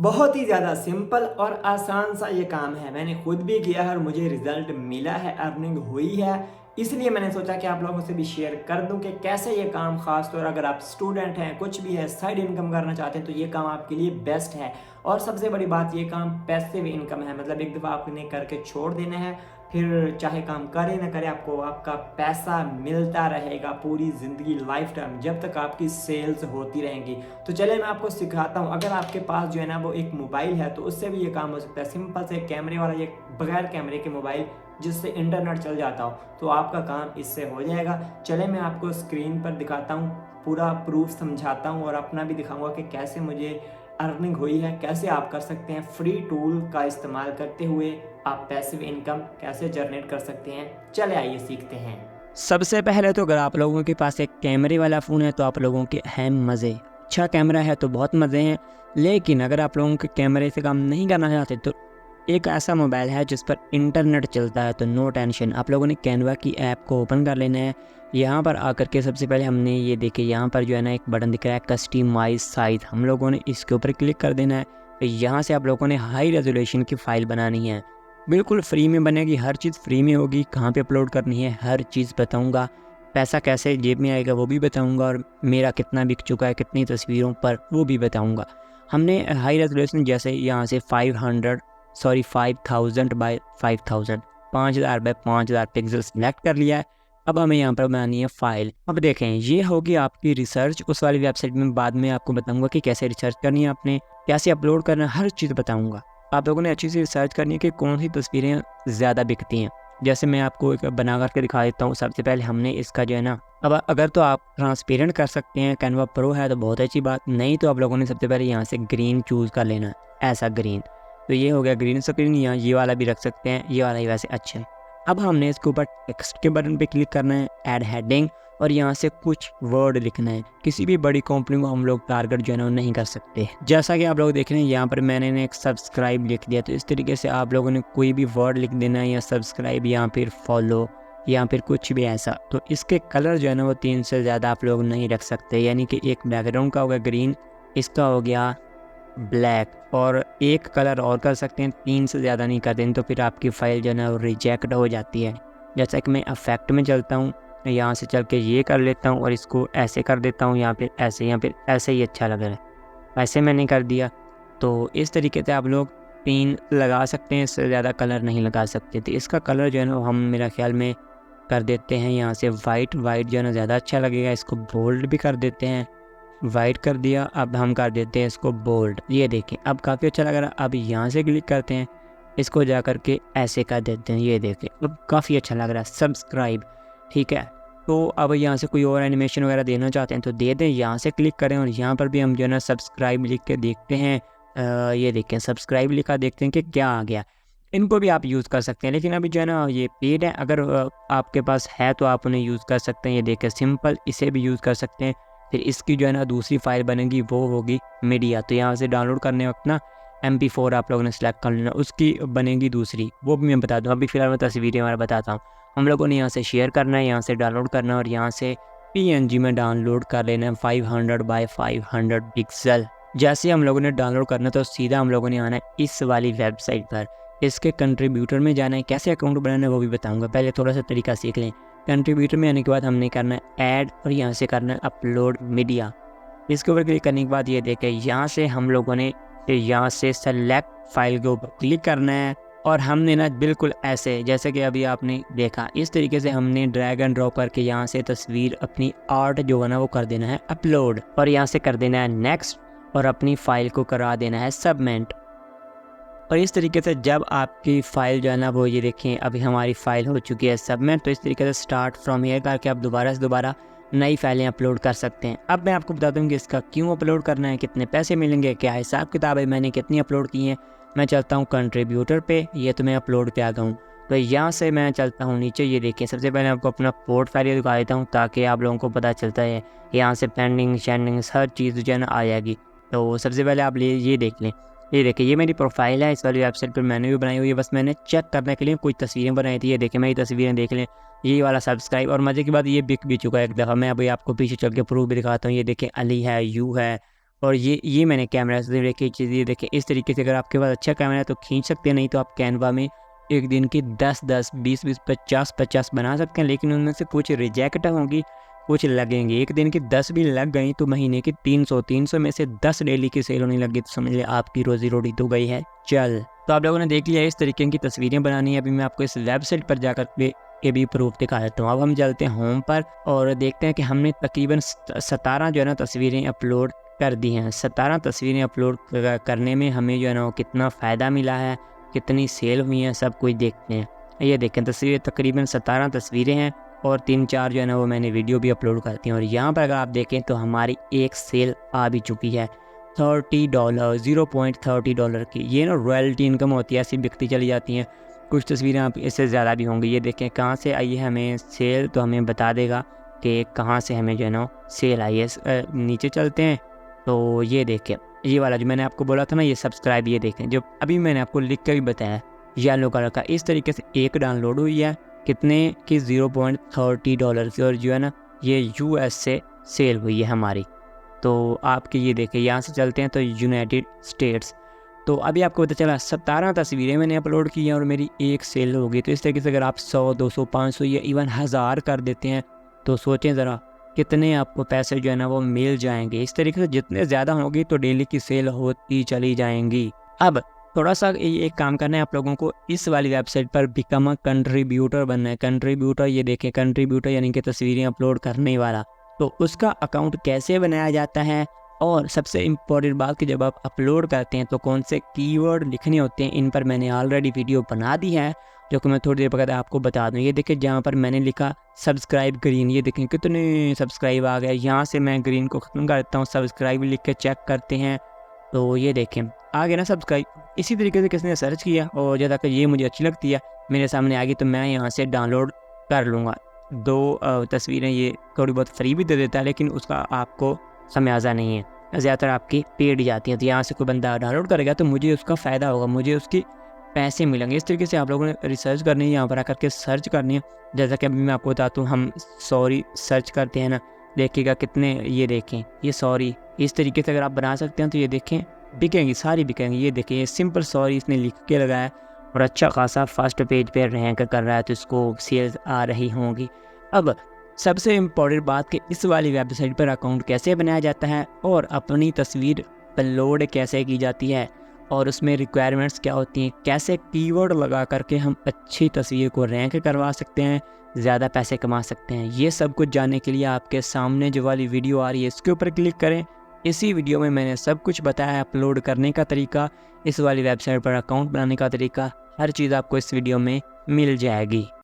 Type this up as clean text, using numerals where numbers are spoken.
बहुत ही ज़्यादा सिंपल और आसान सा ये काम है। मैंने खुद भी किया है और मुझे रिज़ल्ट मिला है, अर्निंग हुई है। इसलिए मैंने सोचा कि आप लोगों से भी शेयर कर दूँ कि कैसे ये काम, ख़ास तौर अगर आप स्टूडेंट हैं, कुछ भी है, साइड इनकम करना चाहते हैं तो ये काम आपके लिए बेस्ट है। और सबसे बड़ी बात, ये काम पैसिव इनकम है, मतलब एक दफ़ा आपने करके छोड़ देना है, फिर चाहे काम करे ना करे आपको आपका पैसा मिलता रहेगा पूरी ज़िंदगी, लाइफ टाइम, जब तक आपकी सेल्स होती रहेंगी। तो चलिए मैं आपको सिखाता हूँ। अगर आपके पास जो है ना वो एक मोबाइल है तो उससे भी ये काम हो सकता है। सिंपल से कैमरे वाला, ये बगैर कैमरे के मोबाइल जिससे इंटरनेट चल जाता हो, तो आपका काम इससे हो जाएगा। चले मैं आपको स्क्रीन पर दिखाता हूँ, पूरा प्रूफ समझाता हूँ और अपना भी दिखाऊंगा कि कैसे मुझे अर्निंग हुई है, कैसे आप कर सकते हैं। फ्री टूल का इस्तेमाल करते हुए आप पैसिव इनकम कैसे जनरेट कर सकते हैं, चले आइए सीखते हैं। सबसे पहले तो अगर आप लोगों के पास एक कैमरे वाला फ़ोन है तो आप लोगों के हैं मज़े। अच्छा कैमरा है तो बहुत मज़े हैं, लेकिन अगर आप लोगों के कैमरे से काम नहीं करना चाहते तो एक ऐसा मोबाइल है जिस पर इंटरनेट चलता है, तो नो टेंशन। आप लोगों ने कैनवा की ऐप को ओपन कर लेना है। यहाँ पर आकर के सबसे पहले हमने ये देखिए, यहाँ पर जो है ना एक बटन दिख रहा है कस्टमाइज साइज, हम लोगों ने इसके ऊपर क्लिक कर देना है। तो यहाँ से आप लोगों ने हाई रेजोल्यूशन की फ़ाइल बनानी है, बिल्कुल फ्री में बनेगी, हर चीज़ फ्री में होगी। कहाँ पे अपलोड करनी है हर चीज़ बताऊँगा, पैसा कैसे जेब में आएगा वो भी बताऊँगा, और मेरा कितना बिक चुका है कितनी तस्वीरों पर वो भी बताऊँगा। हमने हाई रेजोल्यूशन जैसे यहाँ से 5000 बाई 5000, 5000 बाई 5000 पिक्सल सेलेक्ट कर लिया है। अब हमें यहाँ पर बनानी है फ़ाइल। अब देखें, ये होगी आपकी रिसर्च, उस वाली वेबसाइट में बाद में आपको बताऊँगा कि कैसे रिसर्च करनी है, आपने कैसे अपलोड करना है, हर चीज़ बताऊँगा। आप लोगों ने अच्छी सी रिसर्च करनी है कि कौन सी तस्वीरें ज़्यादा बिकती हैं। जैसे मैं आपको एक बना करके दिखा देता हूँ। सबसे पहले हमने इसका जो है ना, अब अगर तो आप ट्रांसपेरेंट कर सकते हैं, कैनवा प्रो है तो बहुत अच्छी बात, नहीं तो आप लोगों ने सबसे पहले यहाँ से ग्रीन चूज़ कर लेना है, ऐसा ग्रीन। तो ये हो गया ग्रीन स्क्रीन, या ये वाला भी रख सकते हैं, ये वाला ही वैसे अच्छा है। अब हमने इसके ऊपर टेक्स्ट के बटन पे क्लिक करना है, ऐड हेडिंग, और यहाँ से कुछ वर्ड लिखना है। किसी भी बड़ी कंपनी को हम लोग टारगेट जो है ना नहीं कर सकते। जैसा कि आप लोग देख रहे हैं यहाँ पर मैंने एक सब्सक्राइब लिख दिया, तो इस तरीके से आप लोगों ने कोई भी वर्ड लिख देना है, या सब्सक्राइब या फिर फॉलो या फिर कुछ भी ऐसा। तो इसके कलर जो है ना वो 3 से ज़्यादा आप लोग नहीं रख सकते, यानी कि एक बैकग्राउंड का हो गया ग्रीन, इसका हो गया ब्लैक, और एक कलर और कर सकते हैं, 3 से ज़्यादा नहीं कर दें तो फिर आपकी फ़ाइल जो है ना वो रिजेक्ट हो जाती है। जैसा कि मैं इफेक्ट में चलता हूँ, यहाँ से चल के ये कर लेता हूँ और इसको ऐसे कर देता हूँ, या फिर ऐसे ही अच्छा लग रहा है, वैसे मैंने कर दिया। तो इस तरीके से आप लोग 3 लगा सकते हैं, इससे ज़्यादा कलर नहीं लगा सकते। तो इसका कलर जो है ना हम मेरा ख्याल में कर देते हैं यहाँ से वाइट जो है ना ज़्यादा अच्छा लगेगा। इसको बोल्ड भी कर देते हैं, वाइट कर दिया। अब हम कर देते हैं इसको बोल्ड, ये देखें अब काफ़ी अच्छा लग रहा है। अब यहाँ से क्लिक करते हैं, इसको जा कर के ऐसे कर देते हैं, ये देखें अब काफ़ी अच्छा लग रहा है। सब्सक्राइब, ठीक है। तो अब यहाँ से कोई और एनिमेशन वगैरह देना चाहते हैं तो दे दें, यहाँ से क्लिक करें और यहाँ पर भी हम जो है ना सब्सक्राइब लिख के देखते हैं। ये देखें सब्सक्राइब लिखा, देखते हैं कि क्या आ गया। इनको भी आप यूज़ कर सकते हैं, लेकिन अभी जो है ना ये पेड है। अगर आपके पास है तो आप उन्हें यूज़ कर सकते हैं। ये देखें सिंपल, इसे भी यूज़ कर सकते हैं। फिर इसकी जो है ना दूसरी फाइल बनेगी, वो होगी मीडिया। तो यहाँ से डाउनलोड करने वक्त ना MP4 आप लोगों ने सेलेक्ट कर लेना, उसकी बनेगी दूसरी, वो भी मैं बता दूँ। अभी फ़िलहाल मैं तस्वीरें हमारा बताता हूँ। हम लोगों ने यहाँ से शेयर करना है, यहाँ से डाउनलोड करना है, और यहाँ से PNG में डाउनलोड कर लेना है 500 बाई 500 पिक्सल। जैसे हम लोगों ने डाउनलोड करना तो सीधा हम लोगों ने आना है इस वाली वेबसाइट पर, इसके कंट्रीब्यूटर में जाना है। कैसे अकाउंट बनाना है वो भी बताऊँगा, पहले थोड़ा सा तरीका सीख लें। कंट्रीब्यूटर में आने के बाद हमने करना है ऐड, और यहाँ से करना है अपलोड मीडिया। इसके ऊपर क्लिक करने के बाद ये देखें, यहाँ से हम लोगों ने यहाँ से सेलेक्ट फाइल के ऊपर क्लिक करना है, और हमने ना बिल्कुल ऐसे जैसे कि अभी आपने देखा, इस तरीके से हमने ड्रैग एंड ड्रॉप करके यहाँ से तस्वीर, अपनी आर्ट जो है ना वो कर देना है अपलोड, और यहाँ से कर देना है नेक्स्ट, और अपनी फ़ाइल को करा देना है सबमिट। और इस तरीके से जब आपकी फ़ाइल जो है ना वो, ये देखें अभी हमारी फ़ाइल हो चुकी है सबमिट। तो इस तरीके से स्टार्ट फ्रॉम हियर करके आप दोबारा से दोबारा नई फाइलें अपलोड कर सकते हैं। अब मैं आपको बता दूँ कि इसका क्यों अपलोड करना है, कितने पैसे मिलेंगे, क्या हिसाब किताब है, मैंने कितनी अपलोड की हैं। मैं चलता हूँ कंट्रीब्यूटर पे, ये तो मैं अपलोड पे आ गया हूँ। तो यहाँ से मैं चलता हूँ नीचे, ये देखिए सबसे पहले आपको अपना पोर्टफोलियो दिखा देता हूँ ताकि आप लोगों को पता चलता है। यहाँ से पेंडिंग शेंडिंग हर चीज़ जो है ना आ जाएगी। तो सबसे पहले आप ये देख लें, ये देखिए ये मेरी प्रोफाइल है, इस वाली वेबसाइट पर मैंने भी बनाई हुई है। बस मैंने चेक करने के लिए कुछ तस्वीरें बनाई थी, ये देखिए मेरी तस्वीरें देख लें, ये वाला सब्सक्राइब। और मज़े की बात ये बिक भी चुका है एक दफ़ा। मैं अभी आपको पीछे चल के प्रूफ भी दिखाता हूँ। ये देखें अली है, यू है, और ये मैंने कैमरा से देखी चीज़, ये देखें इस तरीके से अगर आपके पास अच्छा कैमरा है तो खींच सकते हैं, नहीं तो आप कैनवा में एक दिन की 10-10, 20-20, 50-50 बना सकते हैं, लेकिन उनमें से कुछ रिजेक्ट होंगी, कुछ लगेंगी। एक दिन की 10 भी लग गई तो महीने की 300 में से 10 डेली की सेल होने लगी तो समझ लिया आपकी रोज़ी रोटी तो गई है चल। तो आप लोगों ने देख लिया इस तरीके की तस्वीरें बनानी है। अभी मैं आपको इस वेबसाइट पर जाकर के भी प्रूफ दिखा देता हूँ। अब हम चलते हैं होम पर और देखते हैं कि हमने तकरीबन 17 जो है ना तस्वीरें अपलोड कर दी हैं। 17 तस्वीरें अपलोड करने में हमें जो है ना वो कितना फ़ायदा मिला है, कितनी सेल हुई हैं, सब कुछ देखते हैं। ये देखें तस्वीरें तकरीबन 17 तस्वीरें हैं और 3-4 जो है ना वो मैंने वीडियो भी अपलोड करती हैं। और यहाँ पर अगर आप देखें तो हमारी एक सेल आ भी चुकी है $30, $0.30 की। ये ना रॉयल्टी इनकम होती है, ऐसी बिकती चली जाती हैं। कुछ तस्वीरें आप इससे ज़्यादा भी होंगी। ये देखें कहाँ से आई है हमें सेल, तो हमें बता देगा कि कहाँ से हमें जो है ना सेल आई है। नीचे चलते हैं तो ये देखें ये वाला जो मैंने आपको बोला था ना, ये सब्सक्राइब, ये देखें जो अभी मैंने आपको लिख कर भी बताया येलो कलर का, इस तरीके से एक डाउनलोड हुई है कितने की $0.30 की, और जो है ना ये यूएस से सेल हुई है हमारी। तो आपके ये देखें यहाँ से चलते हैं तो यूनाइटेड स्टेट्स। तो अभी आपको पता चला 17 तस्वीरें मैंने अपलोड की हैं और मेरी एक सेल हो गई। तो इस तरीके से अगर आप 100, 200, 500 या इवन 1000 कर देते हैं तो सोचें ज़रा कितने आपको पैसे जो है ना वो मिल जाएंगे। इस तरीके से जितने ज़्यादा होंगी तो डेली की सेल होती चली जाएंगी। अब थोड़ा सा एक काम करना है आप लोगों को, इस वाली वेबसाइट पर बिकम अ कंट्रीब्यूटर बनना है। कंट्रीब्यूटर, ये देखें कंट्रीब्यूटर यानी कि तस्वीरें अपलोड करने वाला। तो उसका अकाउंट कैसे बनाया जाता है, और सबसे इम्पोर्टेंट बात कि जब आप अपलोड करते हैं तो कौन से कीवर्ड लिखने होते हैं, इन पर मैंने ऑलरेडी वीडियो बना दी है जो कि मैं थोड़ी देर बाद आपको बता दूँ। ये देखिए जहाँ पर मैंने लिखा सब्सक्राइब ग्रीन, ये देखें कितने सब्सक्राइब आ गए। यहाँ से मैं ग्रीन को ख़त्म कर देता हूँ, सब्सक्राइब लिख के चेक करते हैं तो ये देखें आ गया ना सब्सक्राइब। इसी तरीके से किसने सर्च किया और जब तक ये मुझे अच्छी लगती है मेरे सामने आ गई तो मैं यहाँ से डाउनलोड कर लूँगा। 2 तस्वीरें ये थोड़ी बहुत फ्री भी दे देता है, लेकिन उसका आपको खमियाजा नहीं है, ज़्यादातर आपकी पेड जाती है। तो यहाँ से कोई बंदा डाउनलोड करेगा तो मुझे उसका फ़ायदा होगा, मुझे उसकी पैसे मिलेंगे। इस तरीके से आप लोगों ने रिसर्च करनी है, यहाँ पर आकर के सर्च करनी है। जैसा कि अभी मैं आपको बताता हूँ, हम सॉरी सर्च करते हैं ना, देखिएगा कितने, ये देखें ये सॉरी, इस तरीके से अगर आप बना सकते हैं तो ये देखें बिकेंगी, सारी बिकेंगी। ये देखें ये सिंपल सॉरी इसने लिख के लगाया और अच्छा खासा फर्स्ट पेज पे रैंक कर रहा है तो इसको सेल्स आ रही होंगी। अब सबसे इम्पोर्टेंट बात कि इस वाली वेबसाइट पर अकाउंट कैसे बनाया जाता है और अपनी तस्वीर अपलोड कैसे की जाती है और उसमें रिक्वायरमेंट्स क्या होती हैं, कैसे कीवर्ड लगा करके हम अच्छी तस्वीर को रैंक करवा सकते हैं, ज़्यादा पैसे कमा सकते हैं। ये सब कुछ जानने के लिए आपके सामने जो वाली वीडियो आ रही है इसके ऊपर क्लिक करें। इसी वीडियो में मैंने सब कुछ बताया है, अपलोड करने का तरीका, इस वाली वेबसाइट पर अकाउंट बनाने का तरीका, हर चीज़ आपको इस वीडियो में मिल जाएगी।